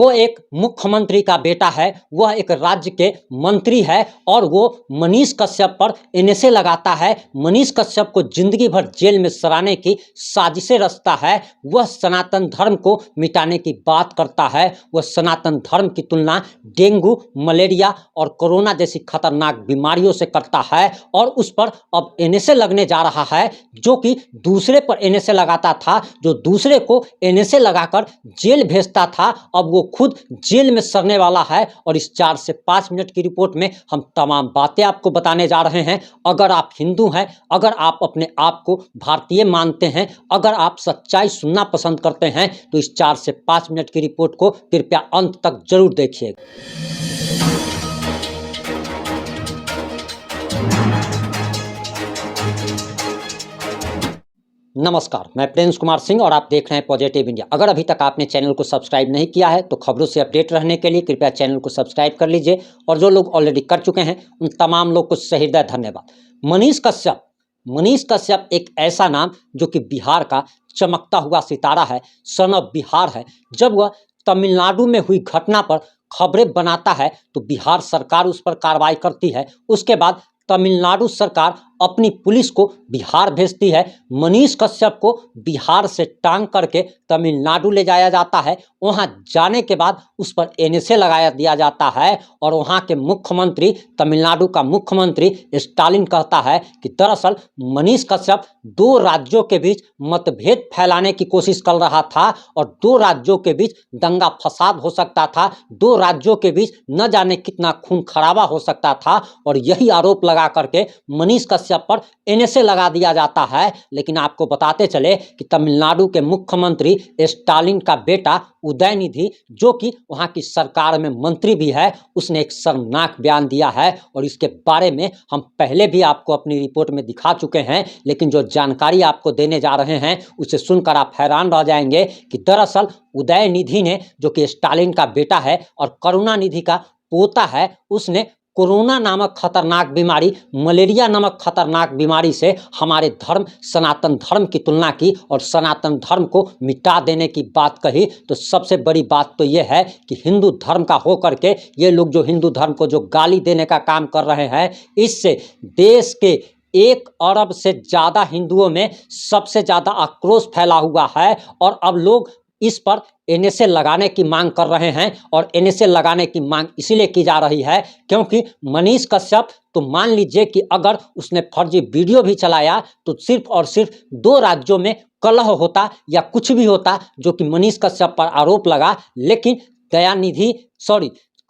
वो एक मुख्यमंत्री का बेटा है, वह एक राज्य के मंत्री है और वो मनीष कश्यप पर एनएसए लगाता है। मनीष कश्यप को जिंदगी भर जेल में सड़ाने की साजिशें रचता है। वह सनातन धर्म को मिटाने की बात करता है। वह सनातन धर्म की तुलना डेंगू, मलेरिया और कोरोना जैसी खतरनाक बीमारियों से करता है और उस पर अब एनएसए लगने जा रहा है, जो कि दूसरे पर एनएसए लगाता था, जो दूसरे को एनएसए लगाकर जेल भेजता था, अब वो खुद जेल में सड़ने वाला है। और इस 4 से 5 मिनट की रिपोर्ट में हम तमाम बातें आपको बताने जा रहे हैं। अगर आप हिंदू हैं, अगर आप अपने आप को भारतीय मानते हैं, अगर आप सच्चाई सुनना पसंद करते हैं, तो इस 4 से 5 मिनट की रिपोर्ट को कृपया अंत तक जरूर देखिएगा। नमस्कार, मैं प्रिंस कुमार सिंह और आप देख रहे हैं पॉजिटिव इंडिया। अगर अभी तक आपने चैनल को सब्सक्राइब नहीं किया है तो खबरों से अपडेट रहने के लिए कृपया चैनल को सब्सक्राइब कर लीजिए और जो लोग ऑलरेडी कर चुके हैं उन तमाम लोग को सहृदय धन्यवाद। मनीष कश्यप एक ऐसा नाम जो कि बिहार का चमकता हुआ सितारा है, सन ऑफ बिहार है। जब वह तमिलनाडु में हुई घटना पर खबरें बनाता है तो बिहार सरकार उस पर कार्रवाई करती है। उसके बाद तमिलनाडु सरकार अपनी पुलिस को बिहार भेजती है। मनीष कश्यप को बिहार से टांग करके तमिलनाडु ले जाया जाता है। वहां जाने के बाद उस पर एनएसए लगाया दिया जाता है और वहां के मुख्यमंत्री, तमिलनाडु का मुख्यमंत्री स्टालिन कहता है कि दरअसल मनीष कश्यप 2 राज्यों के बीच मतभेद फैलाने की कोशिश कर रहा था और 2 राज्यों के बीच दंगा फसाद हो सकता था, 2 राज्यों के बीच न जाने कितना खून खराबा हो सकता था और यही आरोप लगा करके मनीष कश्यप पर एनएसए लगा दिया जाता है। लेकिन आपको बताते चले कि तमिलनाडु के मुख्यमंत्री स्टालिन का बेटा उदयनिधि, जो कि वहां की सरकार में मंत्री भी है, उसने एक शर्मनाक बयान दिया है और इसके बारे में हम पहले भी आपको अपनी रिपोर्ट में दिखा चुके हैं। लेकिन जो जानकारी आपको देने जा रहे हैं उसे सुनकर आप हैरान रह जाएंगे कि दरअसल उदयनिधि ने, जो कि स्टालिन का बेटा है और करुणानिधि का पोता है, उसने कोरोना नामक खतरनाक बीमारी, मलेरिया नामक खतरनाक बीमारी से हमारे धर्म, सनातन धर्म की तुलना की और सनातन धर्म को मिटा देने की बात कही। तो सबसे बड़ी बात तो ये है कि हिंदू धर्म का होकर के ये लोग जो हिंदू धर्म को जो गाली देने का काम कर रहे हैं, इससे देश के 1 अरब से ज़्यादा हिंदुओं में सबसे ज़्यादा आक्रोश फैला हुआ है और अब लोग इस पर एनएसए लगाने की मांग कर रहे हैं। और एनएसए लगाने की मांग इसीलिए की जा रही है क्योंकि मनीष कश्यप, तो मान लीजिए कि अगर उसने फर्जी वीडियो भी चलाया तो सिर्फ और सिर्फ 2 राज्यों में कलह होता या कुछ भी होता जो कि मनीष कश्यप पर आरोप लगा। लेकिन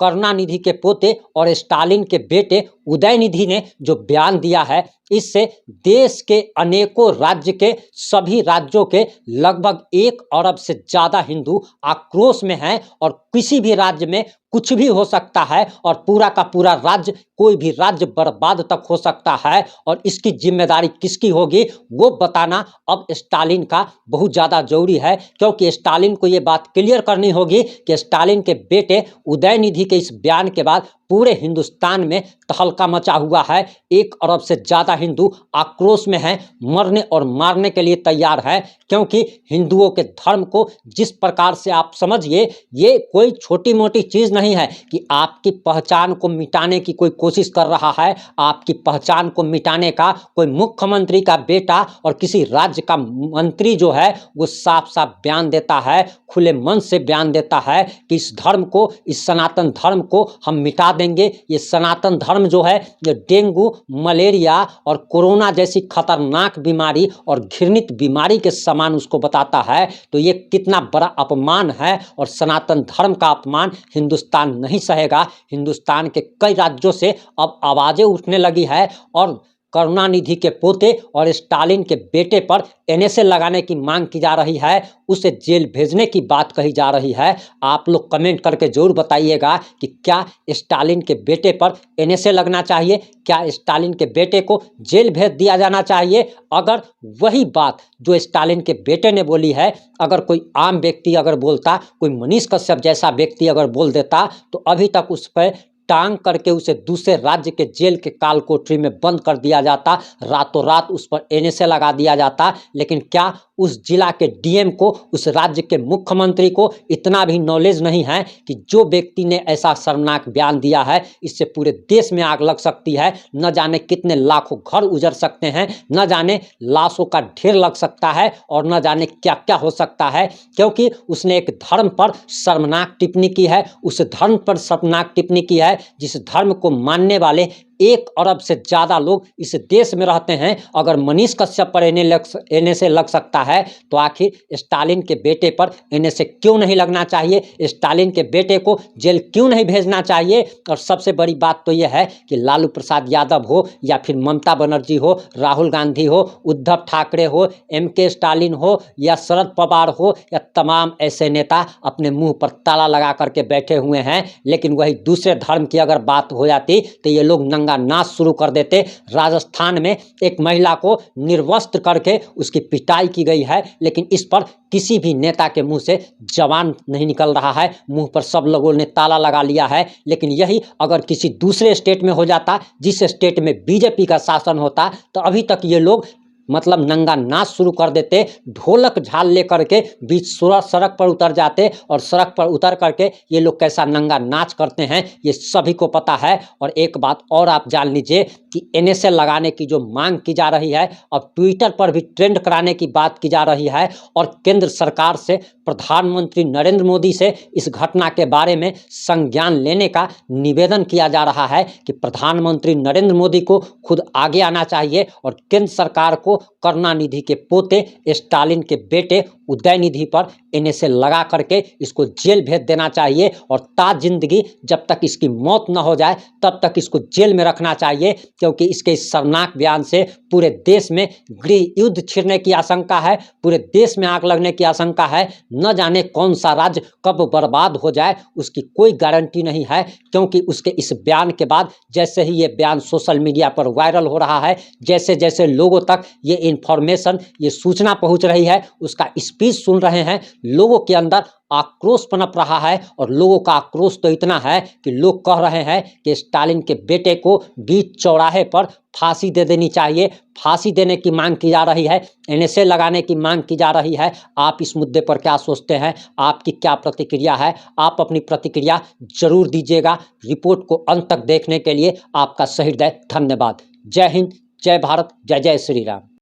करुणानिधि के पोते और स्टालिन के बेटे उदयनिधि ने जो बयान दिया है, इससे देश के अनेकों राज्य के, सभी राज्यों के लगभग 1 अरब से ज़्यादा हिंदू आक्रोश में हैं और किसी भी राज्य में कुछ भी हो सकता है और पूरा का पूरा राज्य, कोई भी राज्य बर्बाद तक हो सकता है। और इसकी जिम्मेदारी किसकी होगी वो बताना अब स्टालिन का बहुत ज़्यादा जरूरी है, क्योंकि स्टालिन को ये बात क्लियर करनी होगी कि स्टालिन के बेटे उदयनिधि के इस बयान के बाद पूरे हिंदुस्तान में तहलका मचा हुआ है। 1 अरब से ज़्यादा हिंदू आक्रोश में हैं, मरने और मारने के लिए तैयार हैं, क्योंकि हिंदुओं के धर्म को जिस प्रकार से आप समझिए, ये कोई छोटी मोटी चीज़ नहीं है कि आपकी पहचान को मिटाने की कोई कोशिश कर रहा है। आपकी पहचान को मिटाने का कोई मुख्यमंत्री का बेटा और किसी राज्य का मंत्री जो है वो साफ साफ बयान देता है, खुले मन से बयान देता है कि इस धर्म को, इस सनातन धर्म को हम मिटा देंगे। ये सनातन धर्म जो है ये डेंगू, मलेरिया और कोरोना जैसी खतरनाक बीमारी और घृणित बीमारी के समान उसको बताता है। तो ये कितना बड़ा अपमान है और सनातन धर्म का अपमान हिंदुस्तान नहीं सहेगा। हिंदुस्तान के कई राज्यों से अब आवाज़ें उठने लगी है और करुणानिधि के पोते और स्टालिन के बेटे पर एनएसए लगाने की मांग की जा रही है, उसे जेल भेजने की बात कही जा रही है। आप लोग कमेंट करके जरूर बताइएगा कि क्या स्टालिन के बेटे पर एनएसए लगना चाहिए, क्या स्टालिन के बेटे को जेल भेज दिया जाना चाहिए। अगर वही बात जो स्टालिन के बेटे ने बोली है, अगर कोई आम व्यक्ति अगर बोलता, कोई मनीष कश्यप जैसा व्यक्ति अगर बोल देता, तो अभी तक उस पर टांग करके उसे दूसरे राज्य के जेल के काल कोठरी में बंद कर दिया जाता, रातों रात उस पर एनएसए लगा दिया जाता। लेकिन क्या उस जिला के डीएम को, उस राज्य के मुख्यमंत्री को इतना भी नॉलेज नहीं है कि जो व्यक्ति ने ऐसा शर्मनाक बयान दिया है, इससे पूरे देश में आग लग सकती है, न जाने कितने लाखों घर उजड़ सकते हैं, न जाने लाशों का ढेर लग सकता है और न जाने क्या क्या हो सकता है, क्योंकि उसने एक धर्म पर शर्मनाक टिप्पणी की है, उस धर्म पर शर्मनाक टिप्पणी की है जिस धर्म को मानने वाले 1 अरब से ज़्यादा लोग इस देश में रहते हैं। अगर मनीष कश्यप पर एनएसए लग सकता है तो आखिर स्टालिन के बेटे पर एनएसए क्यों नहीं लगना चाहिए? स्टालिन के बेटे को जेल क्यों नहीं भेजना चाहिए? और सबसे बड़ी बात तो यह है कि लालू प्रसाद यादव हो या फिर ममता बनर्जी हो, राहुल गांधी हो, उद्धव ठाकरे हो, एमके स्टालिन हो या शरद पवार हो, या तमाम ऐसे नेता अपने मुंह पर ताला लगा करके बैठे हुए हैं। लेकिन वही दूसरे धर्म की अगर बात हो जाती तो ये लोग नंगा नाच शुरू कर देते। राजस्थान में एक महिला को निर्वस्त्र करके उसकी पिटाई की गई है, लेकिन इस पर किसी भी नेता के मुंह से जवान नहीं निकल रहा है, मुंह पर सब लोगों ने ताला लगा लिया है। लेकिन यही अगर किसी दूसरे स्टेट में हो जाता, जिस स्टेट में बीजेपी का शासन होता, तो अभी तक ये लोग मतलब नंगा नाच शुरू कर देते, ढोलक झाल लेकर के बीच सड़क पर उतर जाते और सड़क पर उतर करके ये लोग कैसा नंगा नाच करते हैं ये सभी को पता है। और एक बात और आप जान लीजिए कि एनएसए लगाने की जो मांग की जा रही है, अब ट्विटर पर भी ट्रेंड कराने की बात की जा रही है और केंद्र सरकार से, प्रधानमंत्री नरेंद्र मोदी से इस घटना के बारे में संज्ञान लेने का निवेदन किया जा रहा है कि प्रधानमंत्री नरेंद्र मोदी को खुद आगे आना चाहिए और केंद्र सरकार को करुणानिधि के पोते स्टालिन के बेटे उदयनिधि पर एनएसए लगा करके इसको जेल भेज देना चाहिए और जिंदगी जब तक इसकी मौत न हो जाए तब तक इसको जेल में रखना चाहिए, क्योंकि इसके इस शर्मनाक बयान से पूरे देश में गृह युद्ध छिड़ने की आशंका है, पूरे देश में आग लगने की आशंका है। न जाने कौन सा राज्य कब बर्बाद हो जाए उसकी कोई गारंटी नहीं है, क्योंकि उसके इस बयान के बाद जैसे ही ये बयान सोशल मीडिया पर वायरल हो रहा है, जैसे जैसे लोगों तक ये इन्फॉर्मेशन, ये सूचना पहुंच रही है, उसका स्पीच सुन रहे हैं, लोगों के अंदर आक्रोश पनप रहा है। और लोगों का आक्रोश तो इतना है कि लोग कह रहे हैं कि स्टालिन के बेटे को बीच चौराहे पर फांसी दे देनी चाहिए, फांसी देने की मांग की जा रही है, एनएसए लगाने की मांग की जा रही है। आप इस मुद्दे पर क्या सोचते हैं? आपकी क्या प्रतिक्रिया है? आप अपनी प्रतिक्रिया जरूर दीजिएगा। रिपोर्ट को अंत तक देखने के लिए आपका सही हृदय धन्यवाद। जय हिंद, जय भारत, जय जय श्री राम।